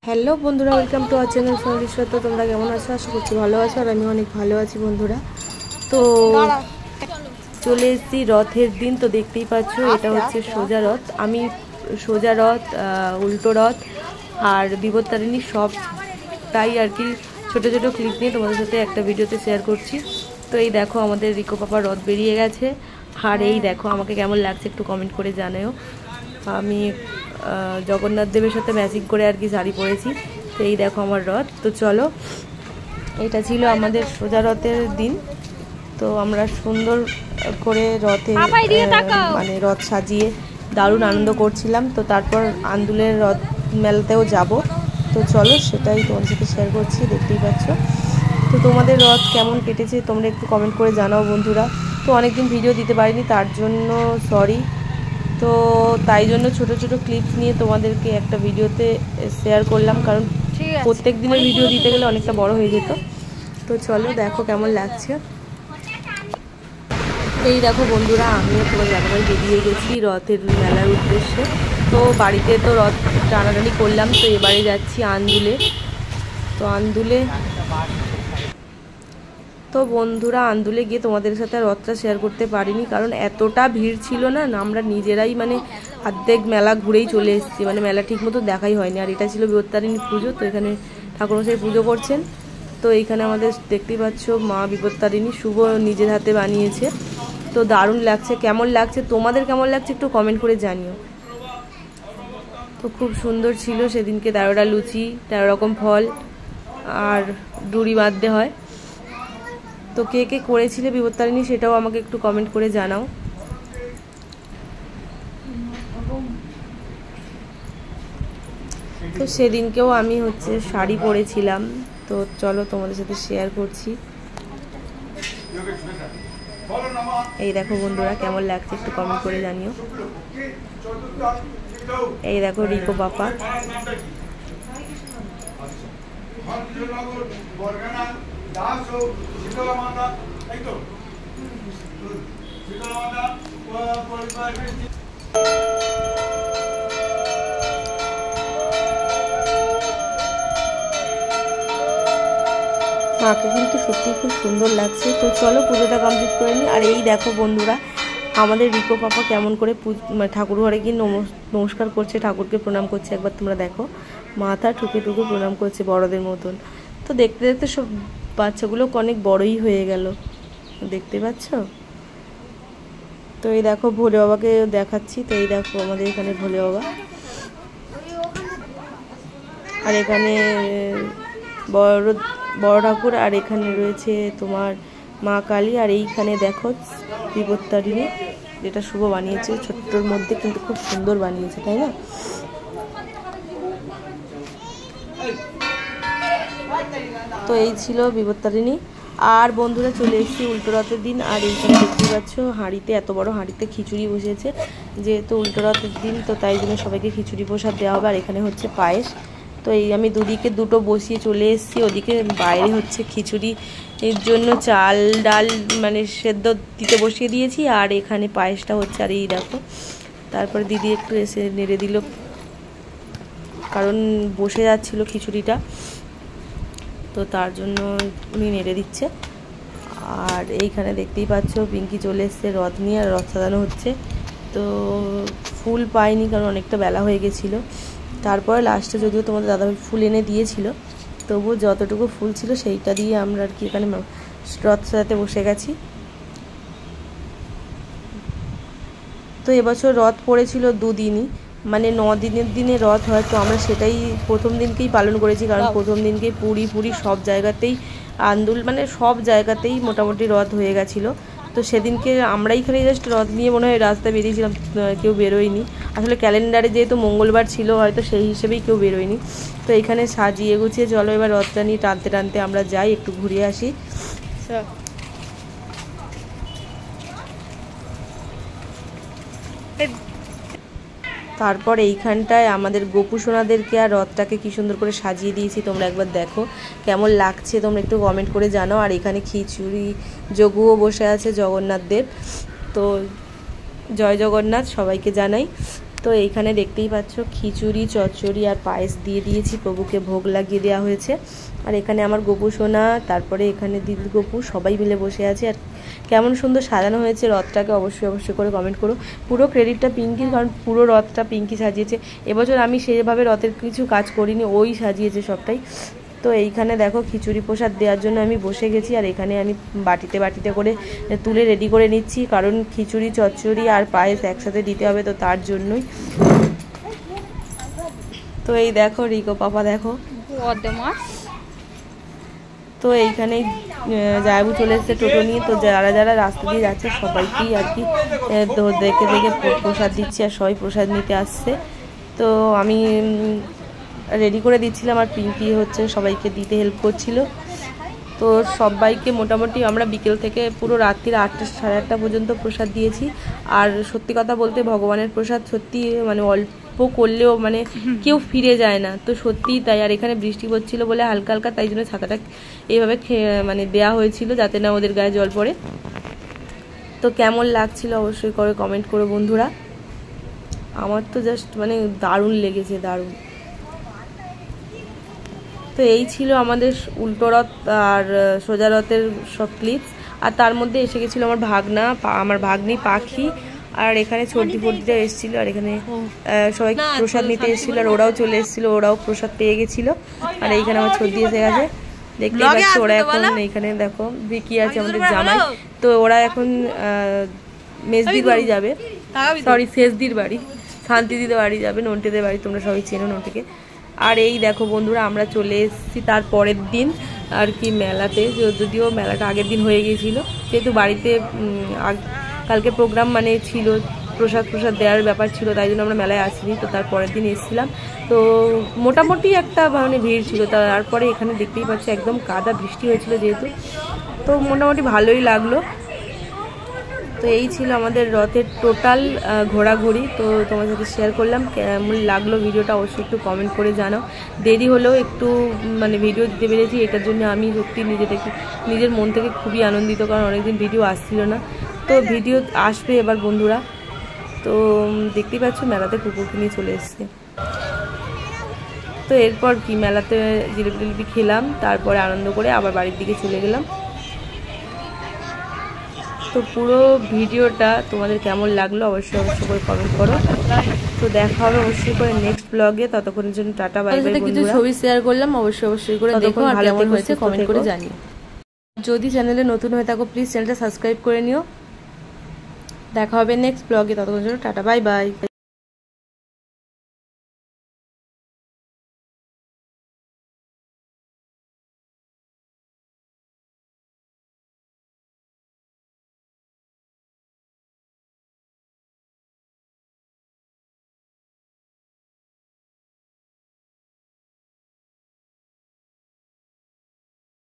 Hello বন্ধুরা, welcome to our channel ফ্যামিলির। তো তোমরা কেমন আছো? আশা করছি ভালো আছো, আর আমি অনেক ভালো আছি বন্ধুরা। তো চলে এসেছি রথের দিন। তো দেখতেই পাচ্ছ এটা হচ্ছে সোজা রথ। আমি সোজা রথ, উল্টো রথ আর বিপত্তারিণী সবটাই আর কি ছোটো ছোটো ক্লিপ নিয়ে তোমাদের সাথে একটা ভিডিওতে শেয়ার করছি। তো এই দেখো আমাদের রিকো পাপার রথ বেরিয়ে গেছে, আর এই দেখো আমাকে কেমন লাগছে একটু কমেন্ট করে জানাও। আমি জগন্নাথ দেবের সাথে ম্যাচিং করে আর কি শাড়ি পরেছি। তো এই দেখো আমার রথ। তো চলো, এটা ছিল আমাদের সোজা রথের দিন। তো আমরা সুন্দর করে রথে মানে রথ সাজিয়ে দারুণ আনন্দ করছিলাম। তো তারপর আন্দুলের রথ মেলাতেও যাব। তো চলো সেটাই তোমাদের সাথে শেয়ার করছি, দেখতেই পাচ্ছ। তো তোমাদের রথ কেমন কেটেছে তোমরা একটু কমেন্ট করে জানাও বন্ধুরা। তো অনেকদিন ভিডিও দিতে পারিনি, তার জন্য সরি। তো তাই জন্য ছোটো ছোটো ক্লিপস নিয়ে তোমাদেরকে একটা ভিডিওতে শেয়ার করলাম, কারণ প্রত্যেক দিনের ভিডিও দিতে গেলে অনেকটা বড় হয়ে যেত। তো চলো দেখো কেমন লাগছে। এই দেখো বন্ধুরা, আমিও তোমার জায়গায় বেরিয়ে গেছি রথের মেলার উদ্দেশ্যে। তো বাড়িতে তো রথ টানাটানি করলাম, তো এবারে যাচ্ছি আন্দুলে। তো আন্দুলে তো বন্ধুরা আন্দুলে গিয়ে তোমাদের সাথে রথটা শেয়ার করতে পারিনি, কারণ এতটা ভিড় ছিল না। আমরা নিজেরাই মানে অর্ধেক মেলা ঘুরেই চলে এসেছি, মানে মেলা ঠিক মতো দেখাই হয়নি। আর এটা ছিল বিপত্তারিণী পুজো, তো এখানে ঠাকুরমশাই পুজো করছেন। তো এইখানে আমাদের দেখতেই পাচ্ছ মা বিপত্তারিণী শুভ নিজের হাতে বানিয়েছে। তো দারুণ লাগছে। কেমন লাগছে তোমাদের, কেমন লাগছে একটু কমেন্ট করে জানিও। তো খুব সুন্দর ছিল সেদিনকে। 13টা লুচি, 13 রকম ফল আর ডুরি বাঁধতে হয়। তো কে কে করেছিলে বিপত্তারিণী সেটাও আমাকে একটু কমেন্ট করে জানাও। তো সেদিনকেও আমি হচ্ছে শাড়ি পরেছিলাম। তো চলো তোমাদের সাথে শেয়ার করছি। এই দেখো বন্ধুরা কেমন লাগছে একটু কমেন্ট করে জানিও। এই দেখো রিকো পাপা। মাকে কিন্তু সত্যিই খুব সুন্দর লাগছে। তো চলো পুজোটা কমপ্লিট করে নিই। আর এই দেখো বন্ধুরা আমাদের রিকো পাপা কেমন করে ঠাকুর ঘরে গিয়ে নমস্কার করছে, ঠাকুরকে প্রণাম করছে। একবার তোমরা দেখো, মাথা ঠুকে ঠুকে প্রণাম করছে বড়দের মতন। তো দেখতে দেখতে সব বাচ্চাগুলো অনেক বড়ই হয়ে গেল, দেখতে পাচ্ছ। তো এই দেখো ভোলে বাবাকে দেখাচ্ছি। তো এই দেখো আমাদের এখানে ভোলে বাবা, আর এখানে বড় ঠাকুর, আর এখানে রয়েছে তোমার মা কালী, আর এইখানে দেখো বিপত্তারিণী, যেটা শুভ বানিয়েছে ছোট্টর মধ্যে, কিন্তু খুব সুন্দর বানিয়েছে, তাই না? তো এই ছিল বিপত্তারিণী। আর বন্ধুরা চলে এসেছি উল্টো রথের দিন। আর এইখানে দেখতে পাচ্ছ হাঁড়িতে, এত বড় হাঁড়িতে খিচুড়ি বসেছে, যেহেতু উল্টো রথের দিন, তো তাই জন্য সবাইকে খিচুড়ি প্রসাদ দেওয়া হবে। আর এখানে হচ্ছে পায়েস। তো এই আমি দুদিকে দুটো বসিয়ে চলে এসেছি। ওদিকে বাইরে হচ্ছে খিচুড়ি এর জন্য চাল ডাল মানে সেদ্ধ দিতে বসিয়ে দিয়েছি, আর এখানে পায়েসটা হচ্ছে। আর এই দেখো তারপরে দিদি একটু এসে নেড়ে দিল, কারণ বসে যাচ্ছিল খিচুড়িটা, তো তার জন্য উনি নেড়ে দিচ্ছে। আর এইখানে দেখতেই পাচ্ছ পিঙ্কি চলে এসছে রথ নিয়ে, আর রথ সাজানো হচ্ছে। তো ফুল পাইনি, কারণ অনেকটা বেলা হয়ে গেছিলো। তারপরে লাস্টে যদিও তোমাদের দাদাভাই ফুল এনে দিয়েছিল, তবুও যতটুকু ফুল ছিল সেইটা দিয়ে আমরা আর কি এখানে রথ সাজাতে বসে গেছি। তো এবছর রথ পড়েছিল 2 দিনই, মানে 9 দিনের দিনে রথ হয়। তো আমরা সেটাই প্রথম দিনকেই পালন করেছি, কারণ প্রথম দিনকেই পুরী সব জায়গাতেই আন্দুল, মানে সব জায়গাতেই মোটামুটি রথ হয়ে গেছিলো। তো সেদিনকে আমরা এখানে জাস্ট রথ নিয়ে মনে হয় রাস্তায় বেরিয়েছিলাম, কেউ বেরোয়নি। আসলে ক্যালেন্ডারে যেহেতু মঙ্গলবার ছিল, হয়তো সেই হিসেবেই কেউ বেরোয়নি। তো এখানে সাজিয়ে গুছিয়ে চলো এবার রথটা নিয়ে টানতে টানতে আমরা যাই, একটু ঘুরে আসি। তারপর এইখানটায় আমাদের গোপু সোনাদেরকে আর রথটাকে কি সুন্দর করে সাজিয়ে দিয়েছি, তোমরা একবার দেখো কেমন লাগছে, তোমরা একটু কমেন্ট করে জানাও। আর এখানে খিচুড়ি যোগুও বসে আছে জগন্নাথ দেব। তো জয় জগন্নাথ সবাইকে জানাই। তো এইখানে দেখতেই পাচ্ছ খিচুড়ি, চচ্চড়ি আর পায়েস দিয়ে দিয়েছি, প্রভুকে ভোগ লাগিয়ে দেওয়া হয়েছে। আর এখানে আমার গোপু সোনা, তারপরে এখানে দিদি গোপু সবাই মিলে বসে আছে। আর কেমন সুন্দর সাজানো হয়েছে রথটাকে অবশ্যই করে কমেন্ট করো। পুরো ক্রেডিটটা পিঙ্কির, কারণ পুরো রথটা পিঙ্কি সাজিয়েছে। এবছর আমি সেভাবে রথের কিছু কাজ করিনি, ওই সাজিয়েছে সবটাই। তো এইখানে দেখো খিচুড়ি প্রসাদ দেওয়ার জন্য আমি বসে গেছি। আর এখানে আমি বাটিতে করে তুলে রেডি করে নিচ্ছি, কারণ খিচুড়ি, চচ্চড়ি আর পায়েস একসাথে দিতে হবে, তো তার জন্যই। তো এই দেখো রিকো পাপা দেখো। তো এইখানে জায়াবু চলে এসেছে টোটো নিয়ে। তো যারা রাস্তা দিয়ে যাচ্ছে সবাইকেই আর কি দেখে প্রসাদ দিচ্ছি, আর সবাই প্রসাদ নিতে আসছে। তো আমি রেডি করে দিচ্ছিলাম, আর পিঙ্কি হচ্ছে সবাইকে দিতে হেল্প করছিল। তো সবাইকে মোটামুটি আমরা বিকেল থেকে পুরো রাত্রির 8টা সাড়ে 8টা পর্যন্ত প্রসাদ দিয়েছি। আর সত্যি কথা বলতে ভগবানের প্রসাদ সত্যি মানে অল্প করলেও মানে কেউ ফিরে যায় না, তো সত্যিই তাই। আর এখানে বৃষ্টি পড়ছিল বলে হালকা হালকা, তাই জন্য ছাতাটা এইভাবে মানে দেয়া হয়েছিল যাতে না ওদের গায়ে জল পড়ে। তো কেমন লাগছিল অবশ্যই করে কমেন্ট করো বন্ধুরা। আমার তো জাস্ট মানে দারুণ লেগেছে, দারুণ। তো এই ছিল আমাদের উল্টো রথ আর সোজা রথের সব ক্লিপস। আর তার মধ্যে এসে গেছিলো আমার ভাগ্নি পাখি, আর এখানে সর্দি ফর্দিটা এসেছিলো। আর এখানে সবাই প্রসাদ নিতে এসেছিলো, আর ওরাও চলে এসেছিলো, ওরাও প্রসাদ পেয়ে গেছিলো। আর এইখানে আমার সর্দি এসে গেছে, দেখতেই পাচ্ছি। ওরা এখন এইখানে দেখো ভিকি আছে আমাদের জামাই। তো ওরা এখন মেজদির বাড়ি যাবে, সরি শেষদির বাড়ি, শান্তিদিদের বাড়ি যাবে, নন্টেদের বাড়ি, তোমরা সবাই চেনো নন্টেকে। আর এই দেখো বন্ধুরা আমরা চলে এসেছি তার পরের দিন আর কি মেলাতে, যদিও মেলাটা আগের দিন হয়ে গিয়েছিল, যেহেতু বাড়িতে কালকে প্রোগ্রাম মানে ছিল, প্রসাদ দেওয়ার ব্যাপার ছিল, তাই জন্য আমরা মেলায় আসিনি। তো তার পরের দিন এসেছিলাম, তো মোটামুটি একটা মানে ভিড় ছিল। তারপরে এখানে দেখতেই পাচ্ছি একদম কাদা, বৃষ্টি হয়েছিল যেহেতু, তো মোটামুটি ভালোই লাগলো। তো এই ছিল আমাদের রথের টোটাল ঘোরাঘুরি। তো তোমার সাথে শেয়ার করলাম, কেমন লাগলো ভিডিওটা অবশ্যই একটু কমেন্ট করে জানাও। দেরি হলেও একটু মানে ভিডিও দিতে পেরেছি, এটার জন্য আমি সত্যি নিজের মন থেকে খুবই আনন্দিত, কারণ অনেকদিন ভিডিও আসছিল না। তো ভিডিও আসবে এবার বন্ধুরা। তো দেখতেই পাচ্ছ মেলাতে কুকুরকে নিয়ে চলে এসছে। তো এরপর কি মেলাতে জিলিপি খেলাম, তারপরে আনন্দ করে আবার বাড়ির দিকে চলে গেলাম। তো পুরো ভিডিওটা তোমাদের কেমন লাগলো অবশ্যই করে কমেন্ট করো। তো দেখা হবে অবশ্যই করে নেক্সট ব্লগে, ততক্ষণের জন্য টাটা বাই বাই। কিছু ছবি শেয়ার করলাম, অবশ্যই করে দেখো আর কেমন হয়েছে কমেন্ট করে জানিও। যদি চ্যানেলে নতুন হয়ে থাকো প্লিজ চ্যানেলটা সাবস্ক্রাইব করে নিও। দেখা হবে নেক্সট ব্লগে, ততক্ষণের জন্য টাটা বাই বাই।